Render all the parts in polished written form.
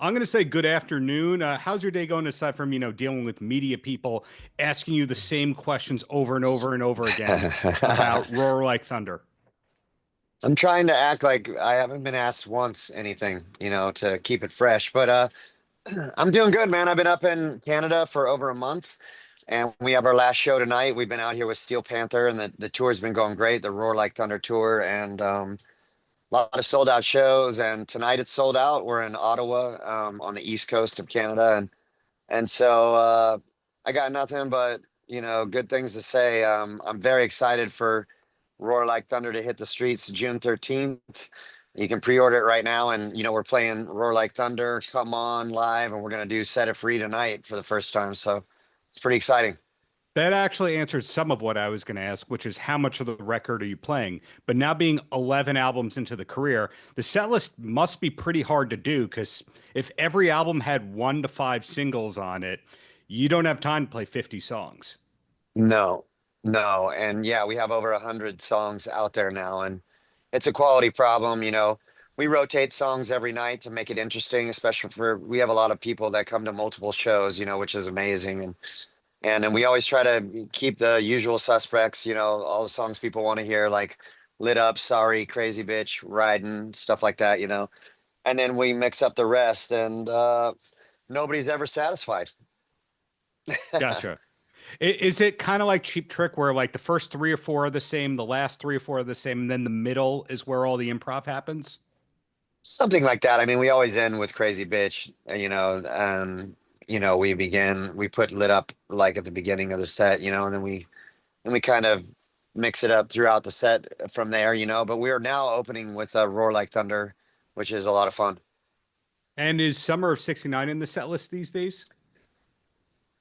I'm going to say good afternoon. How's your day going aside from, dealing with media people asking you the same questions over and over and over again about Roar Like Thunder? I'm trying to act like I haven't been asked once anything, to keep it fresh. But I'm doing good, man. I've been up in Canada for over a month, and we have our last show tonight. We've been out here with Steel Panther, and the tour's been going great, the Roar Like Thunder tour, and a lot of sold out shows. And tonight it's sold out. We're in Ottawa, on the east coast of Canada, and so I got nothing but good things to say. I'm very excited for Roar Like Thunder to hit the streets June 13th. You can pre-order it right now, and we're playing Roar Like Thunder, Come On live, and we're gonna do Set It Free tonight for the first time. So it's pretty exciting. That actually answered some of what I was going to ask, which is how much of the record are you playing? But now being 11 albums into the career, the set list must be pretty hard to do because if every album had 1 to 5 singles on it, you don't have time to play 50 songs. No, no, and yeah, we have over 100 songs out there now, and it's a quality problem. We rotate songs every night to make it interesting, especially for we have a lot of people that come to multiple shows, which is amazing, and then we always try to keep the usual suspects, all the songs people want to hear, like Lit Up, Sorry, Crazy Bitch, Riding, stuff like that. And then we mix up the rest, and nobody's ever satisfied. Gotcha. Is it kind of like Cheap Trick where like the first 3 or 4 are the same, the last 3 or 4 are the same, and then the middle is where all the improv happens? Something like that. I mean, we always end with Crazy Bitch, we put Lit Up like at the beginning of the set, and then we kind of mix it up throughout the set from there, but we are now opening with Roar Like Thunder, which is a lot of fun. And is Summer of '69 in the set list these days?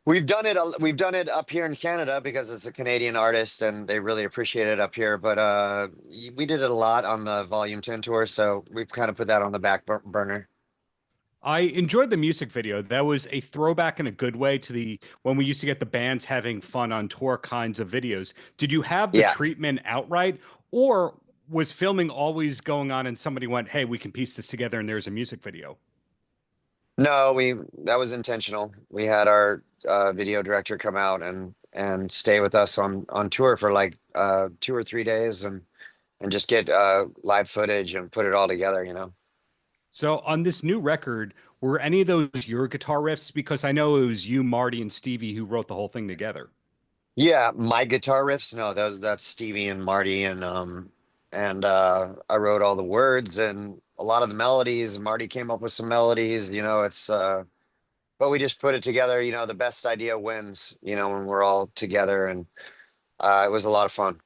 We've done it up here in Canada because it's a Canadian artist and they really appreciate it up here. But we did it a lot on the Volume 10 tour, so we've kind of put that on the back burner. I enjoyed the music video. That was a throwback in a good way to the when we used to get the bands having fun on tour kinds of videos. Did you have the Yeah. treatment outright, or was filming always going on and somebody went, "Hey, we can piece this together," and there's a music video? No, we that was intentional. We had our video director come out and stay with us on tour for like 2 or 3 days and just get live footage and put it all together. So on this new record, were any of those your guitar riffs? Because I know it was you, Marty, and Stevie who wrote the whole thing together. Yeah, my guitar riffs, no, that's Stevie and Marty, and I wrote all the words and a lot of the melodies. Marty came up with some melodies. It's but we just put it together. The best idea wins. When we're all together, and it was a lot of fun.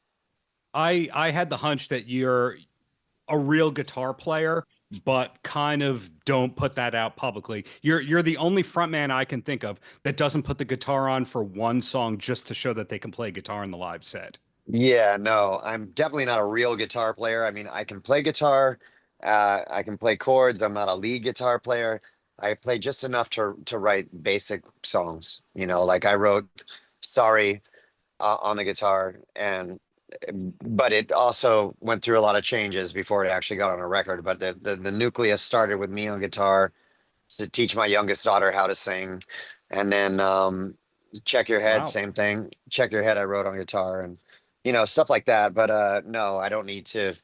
I had the hunch that you're a real guitar player, but kind of don't put that out publicly. You're the only frontman I can think of that doesn't put the guitar on for one song just to show that they can play guitar in the live set. Yeah, no, I'm definitely not a real guitar player. I mean, I can play guitar, I can play chords. I'm not a lead guitar player. I play just enough to write basic songs. Like I wrote "Sorry" on the guitar, and but it also went through a lot of changes before it actually got on a record. But the nucleus started with me on guitar to teach my youngest daughter how to sing, and then Check Your Head, Wow. same thing. Check Your Head, I wrote on guitar, and stuff like that. But no, I don't need to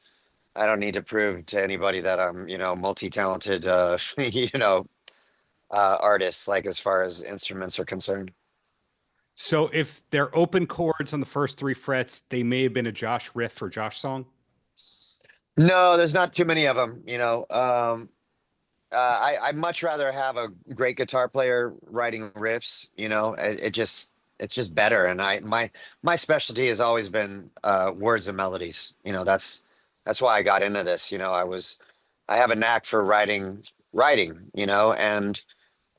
prove to anybody that I'm multi-talented artist, like as far as instruments are concerned. So if they're open chords on the first 3 frets, they may have been a Josh riff or Josh song. No, there's not too many of them. I'd much rather have a great guitar player writing riffs. It's just better. And my specialty has always been words and melodies. That's why I got into this. I have a knack for writing.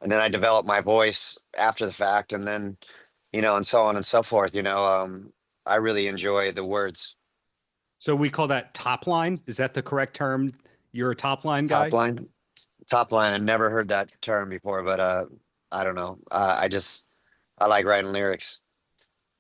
And then I developed my voice after the fact, and then and so on and so forth. I really enjoy the words. So we call that top line. Is that the correct term? You're a top line Top guy? line. Top line. I never heard that term before, but I don't know. I like writing lyrics.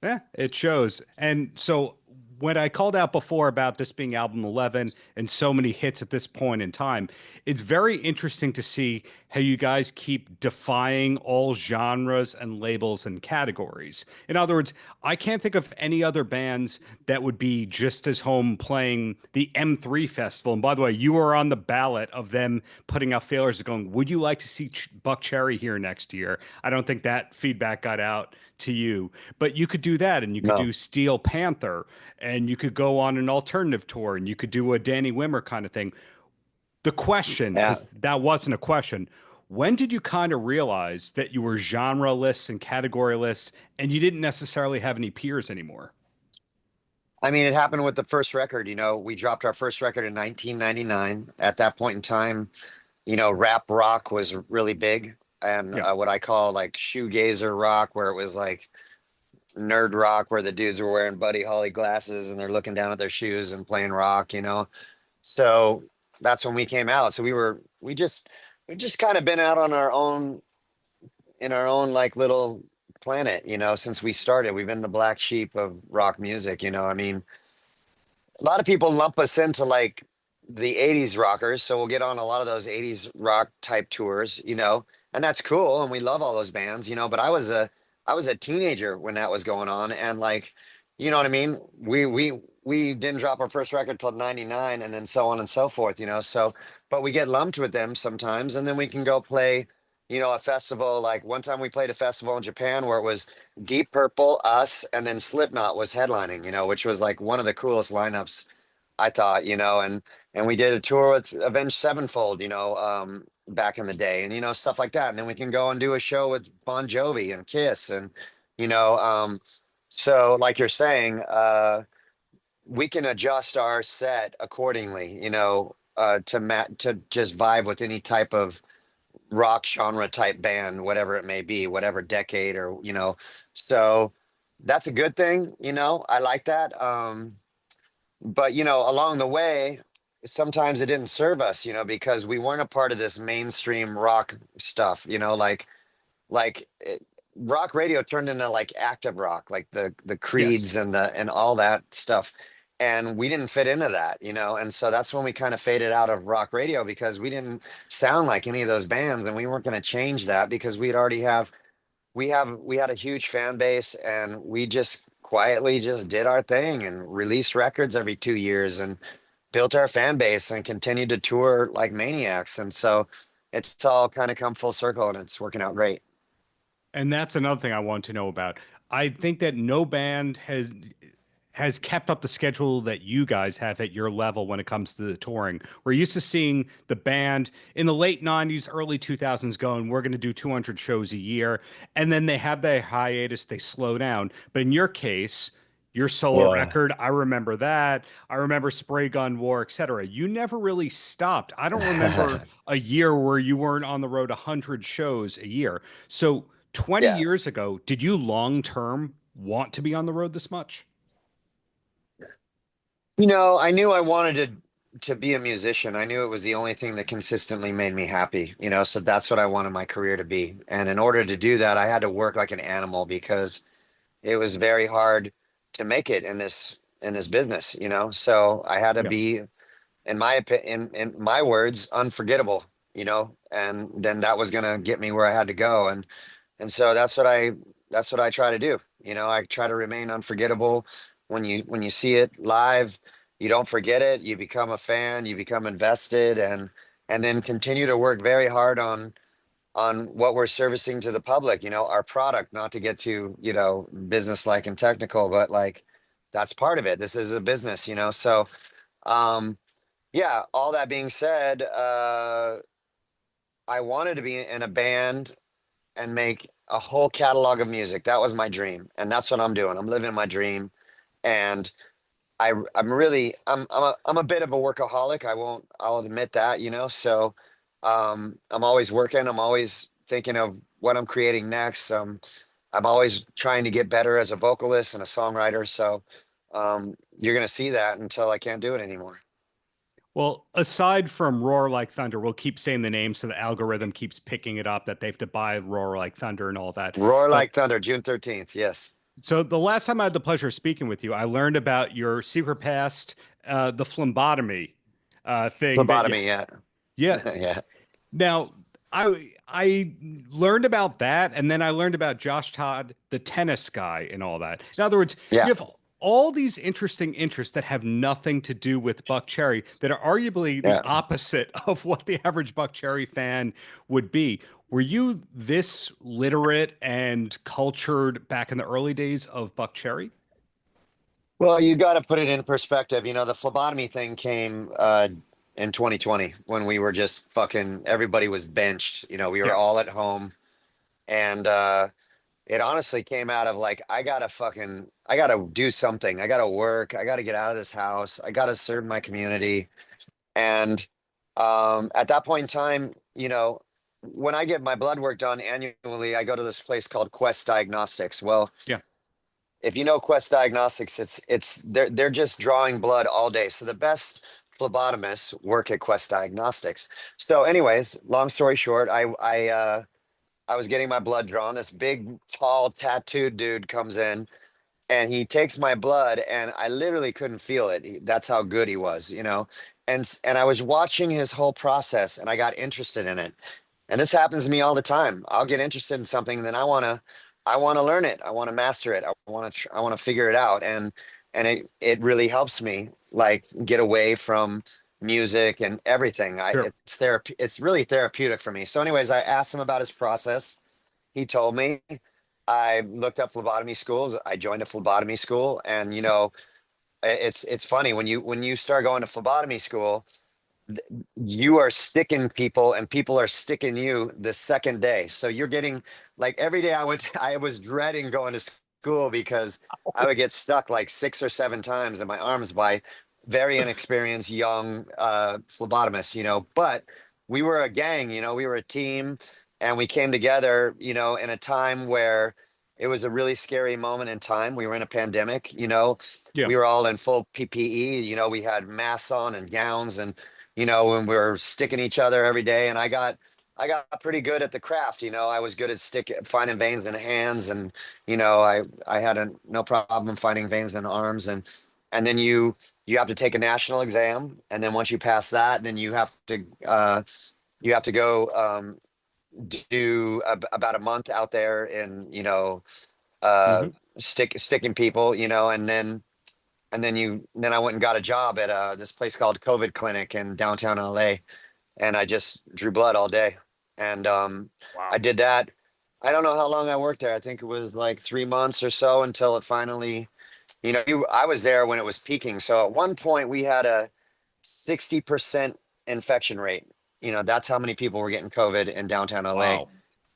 Yeah, it shows. And so when I called out before about this being album 11 and so many hits at this point in time, it's very interesting to see how you guys keep defying all genres and labels and categories. In other words, I can't think of any other bands that would be just as home playing the M3 festival. And by the way, you were on the ballot of them putting out failures going, would you like to see Buckcherry here next year? I don't think that feedback got out to you, but you could do that, and you could No. do Steel Panther, and you could go on an alternative tour, and you could do a Danny Wimmer kind of thing. The question, Yeah. because that wasn't a question, when did you kind of realize that you were genre-less and category-less and you didn't necessarily have any peers anymore? I mean, it happened with the first record. You know, we dropped our first record in 1999. At that point in time, you know, rap rock was really big, and Yeah. what I call like shoegazer rock, where it was like nerd rock, where the dudes were wearing Buddy Holly glasses and they're looking down at their shoes and playing rock, you know. So that's when we came out. So we just kind of been out on our own, in our own like little planet, you know, since we started. We've been the black sheep of rock music, you know. I mean, a lot of people lump us into like the 80s rockers, so we'll get on a lot of those 80s rock type tours, you know, and that's cool, and we love all those bands, you know. But I was a teenager when that was going on, and like, you know what I mean? We didn't drop our first record till 99, and then so on and so forth, you know. So but we get lumped with them sometimes, and then we can go play, you know, a festival. Like one time we played a festival in Japan where it was Deep Purple, us, and then Slipknot was headlining, you know, which was like one of the coolest lineups, I thought, you know. And we did a tour with Avenged Sevenfold, you know, back in the day, and you know, stuff like that. And then we can go and do a show with Bon Jovi and Kiss, and you know, so like you're saying, we can adjust our set accordingly, you know, to just vibe with any type of rock genre type band, whatever it may be, whatever decade, or you know. So that's a good thing, you know. I like that. But you know, along the way, sometimes it didn't serve us, you know, because we weren't a part of this mainstream rock stuff, you know, like it, rock radio turned into like active rock, like the Yes. creeds and the and all that stuff, and we didn't fit into that, you know. And so that's when we kind of faded out of rock radio, because we didn't sound like any of those bands, and we weren't going to change that because we'd already have we had a huge fan base, and we just quietly just did our thing and released records every 2 years and built our fan base and continued to tour like maniacs. And so it's all kind of come full circle, and it's working out great. And that's another thing I want to know about. I think that no band has kept up the schedule that you guys have at your level when it comes to the touring. We're used to seeing the band in the late 90s, early 2000s going, we're going to do 200 shows a year. And then they have their hiatus, they slow down. But in your case, your solo Yeah. record, I remember that. I remember Spray Gun War, etc. You never really stopped. I don't remember a year where you weren't on the road 100 shows a year. So 20 Yeah. years ago, did you long term want to be on the road this much? You know, I knew I wanted to be a musician. I knew it was the only thing that consistently made me happy, you know, so that's what I wanted my career to be. And in order to do that, I had to work like an animal, because it was very hard to make it in this business, you know. So I had to Yeah. be, in my opinion, in my words, unforgettable, you know, and then that was gonna get me where I had to go. And so that's what I try to do. You know, I try to remain unforgettable. When you see it live, you don't forget it. You become a fan, you become invested, and then continue to work very hard on what we're servicing to the public, you know, our product, not to get too, you know, business like and technical, but like that's part of it. This is a business, you know. So um yeah, all that being said, I wanted to be in a band and make a whole catalog of music. That was my dream, and that's what I'm doing. I'm living my dream, and I'm really I'm a bit of a workaholic. I'll admit that, you know. So I'm always working. I'm always thinking of what I'm creating next. I'm always trying to get better as a vocalist and a songwriter. So you're gonna see that until I can't do it anymore. Well, aside from Roar Like Thunder, we'll keep saying the name so the algorithm keeps picking it up that they have to buy Roar Like Thunder and all that. Roar But like thunder, June 13th. Yes. So the last time I had the pleasure of speaking with you, I learned about your secret past, the phlebotomy thing that you, Phlebotomy, yeah. yeah. Yeah. Now, I learned about that, and then I learned about Josh Todd, the tennis guy, and all that. In other words, you Yeah. have all these interesting interests that have nothing to do with Buckcherry that are arguably the Yeah. opposite of what the average Buckcherry fan would be. Were you this literate and cultured back in the early days of Buckcherry? Well, you got to put it in perspective. The phlebotomy thing came in 2020 when we were just fucking, everybody was benched. We were Yeah. all at home. And it honestly came out of like, I gotta do something. I gotta work. I gotta get out of this house. I gotta serve my community. And at that point in time, when I get my blood work done annually, I go to this place called Quest Diagnostics. Well, Yeah. if you know Quest Diagnostics, they're just drawing blood all day. So the best phlebotomists work at Quest Diagnostics. So, anyways, long story short, I was getting my blood drawn. This big, tall, tattooed dude comes in and he takes my blood, and I literally couldn't feel it. That's how good he was. And I was watching his whole process, and I got interested in it. And this happens to me all the time. I'll get interested in something, then I want to learn it. I want to master it. I want to figure it out. And it really helps me like get away from music and everything. Sure. It's really therapeutic for me. So anyways, I asked him about his process. He told me. I looked up phlebotomy schools. I joined a phlebotomy school, and it's funny when you start going to phlebotomy school, you are sticking people and people are sticking you the second day. So you're getting like every day I was dreading going to school because I would get stuck like 6 or 7 times in my arms by very inexperienced young phlebotomists, but we were a gang, we were a team, and we came together, in a time where it was a really scary moment in time. We were in a pandemic, Yeah. we were all in full PPE, we had masks on and gowns, and when we were sticking each other every day. And I got pretty good at the craft. I was good at finding veins in hands, and I had no problem finding veins in arms. And then you have to take a national exam, and then once you pass that, then you have to go do about a month out there in uh Hmm. sticking people, and then I went and got a job at this place called COVID Clinic in downtown LA, and I just drew blood all day. And I Wow. did that. I don't know how long I worked there. I think it was like 3 months or so until it finally, I was there when it was peaking. So at one point we had a 60% infection rate. That's how many people were getting COVID in downtown LA. Wow.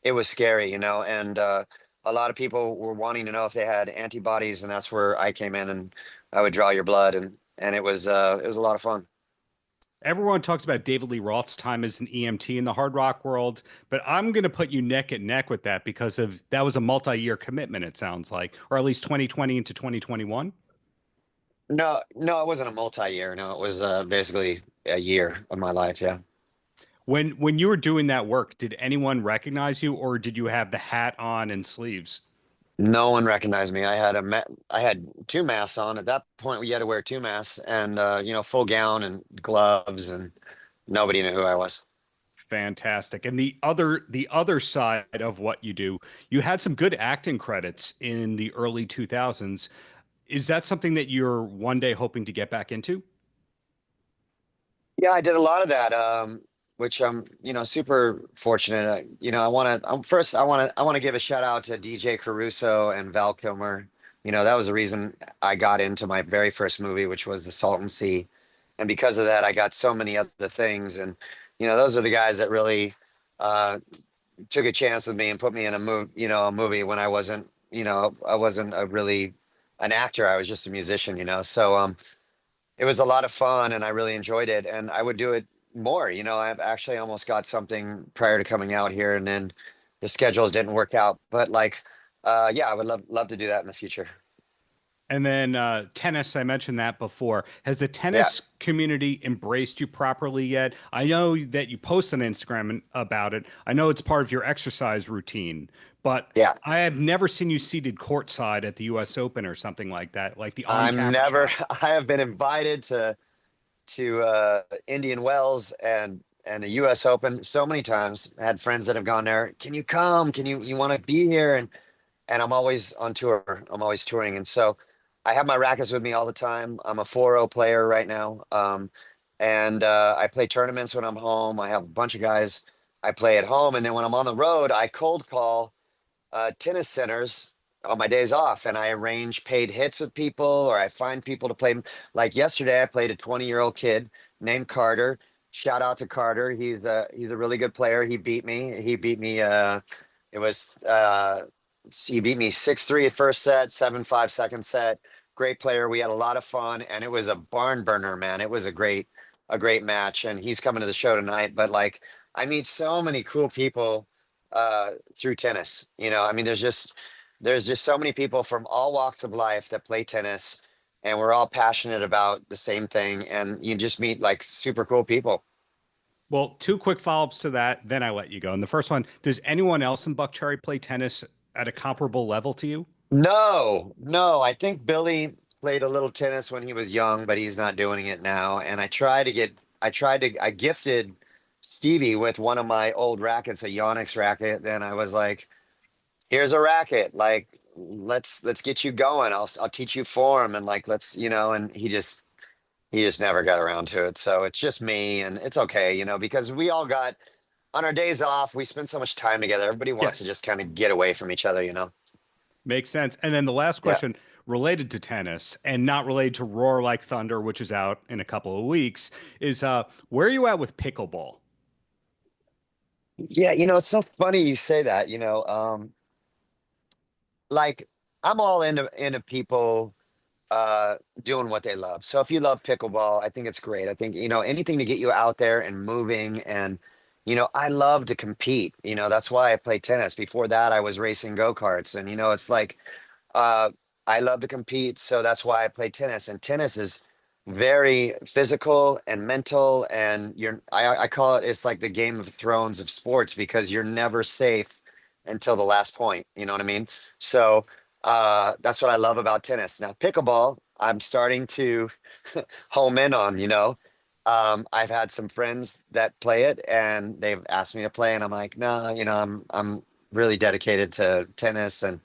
It was scary, and a lot of people were wanting to know if they had antibodies, and that's where I came in, and I would draw your blood, and it was a lot of fun. Everyone talks about David Lee Roth's time as an EMT in the hard rock world, but I'm going to put you neck and neck with that because of that was a multi-year commitment, it sounds like, or at least 2020 into 2021. No, no, it wasn't a multi-year. No, it was basically a year of my life. Yeah. When you were doing that work, did anyone recognize you or did you have the hat on and sleeves? No one recognized me. I had two masks on. At that point, we had to wear two masks and full gown and gloves, and nobody knew who I was. Fantastic. And the other side of what you do, you had some good acting credits in the early 2000s. Is that something that you're one day hoping to get back into? Yeah, I did a lot of that, which I'm, super fortunate. I want to give a shout out to DJ Caruso and Val Kilmer. That was the reason I got into my very first movie, which was The Salton Sea. And because of that, I got so many other things. And, those are the guys that really uh, took a chance with me and put me in a movie when I wasn't a really an actor. I was just a musician, So, it was a lot of fun, and I really enjoyed it, and I would do it more. I've actually almost got something prior to coming out here, and then the schedules didn't work out. But like, yeah, I would love to do that in the future. And then tennis, I mentioned that before. Has the Yeah. tennis community embraced you properly yet? I know that you post on Instagram about it. I know it's part of your exercise routine, but Yeah. I have never seen you seated courtside at the US Open or something like that, like the I'm on-camera never, shot. I have been invited to Indian Wells and the US Open so many times. I had friends that have gone there. Can you come? You want to be here? And I'm always on tour. I'm always touring. And so I have my rackets with me all the time. I'm a 4-0 player right now. And I play tournaments when I'm home. I have a bunch of guys I play at home. And then when I'm on the road, I cold call tennis centers on my days off, and I arrange paid hits with people, or I find people to play. Like yesterday, I played a 20-year-old kid named Carter. Shout out to Carter. He's a really good player. He beat me. It was he beat me 6-3 at first set, 7-5 second set. Great player. We had a lot of fun, and it was a barn burner, man. It was a great match, and he's coming to the show tonight. But like, I meet so many cool people through tennis. I mean, there's just so many people from all walks of life that play tennis, and we're all passionate about the same thing, and you just meet like super cool people. Well, two quick follow-ups to that, then I let you go. And the first one, does anyone else in Buckcherry play tennis at a comparable level to you? No, no, I think Billy played a little tennis when he was young, but he's not doing it now. And I gifted Stevie with one of my old rackets, a Yonex racket. Then I was like, here's a racket. Like, let's get you going. I'll teach you form, and like, and he just never got around to it. So it's just me, and it's okay, because we all got on our days off, we spend so much time together. Everybody wants to Yes. just kind of get away from each other. Makes sense. And then the last Yeah. question related to tennis and not related to Roar Like Thunder, which is out in a couple of weeks, is where are you at with pickleball? Yeah, it's so funny you say that, like I'm all into people doing what they love. So if you love pickleball, I think it's great. I think, anything to get you out there and moving, and I love to compete. That's why I play tennis. Before that, I was racing go-karts, and it's like uh I love to compete, so that's why I play tennis. And tennis is very physical and mental, and I call it's like the Game of Thrones of sports, because you're never safe until the last point. You know what I mean? So that's what I love about tennis. Now, pickleball, I'm starting to home in on. I've had some friends that play it, and they've asked me to play, and I'm like, no, I'm really dedicated to tennis. And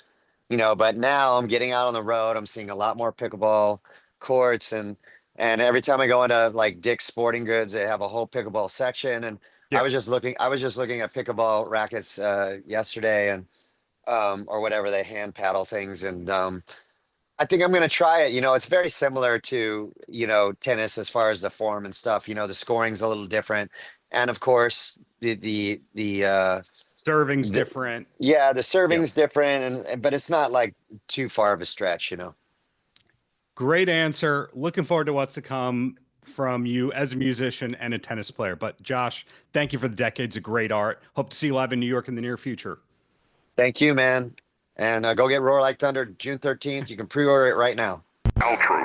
but now I'm getting out on the road. I'm seeing a lot more pickleball courts, and every time I go into like Dick's Sporting Goods, they have a whole pickleball section. And Yeah. I was just looking at pickleball rackets yesterday, and or whatever they hand paddle things. And I think I'm going to try it. It's very similar to, tennis as far as the form and stuff. The scoring's a little different. And of course, Serving's the different. yeah, the Yeah. serving's different, but it's not like too far of a stretch. Great answer. Looking forward to what's to come from you as a musician and a tennis player. But Josh, thank you for the decades of great art. Hope to see you live in New York in the near future. Thank you, man. And go get Roar Like Thunder June 13th. You can pre-order it right now. Paltrow.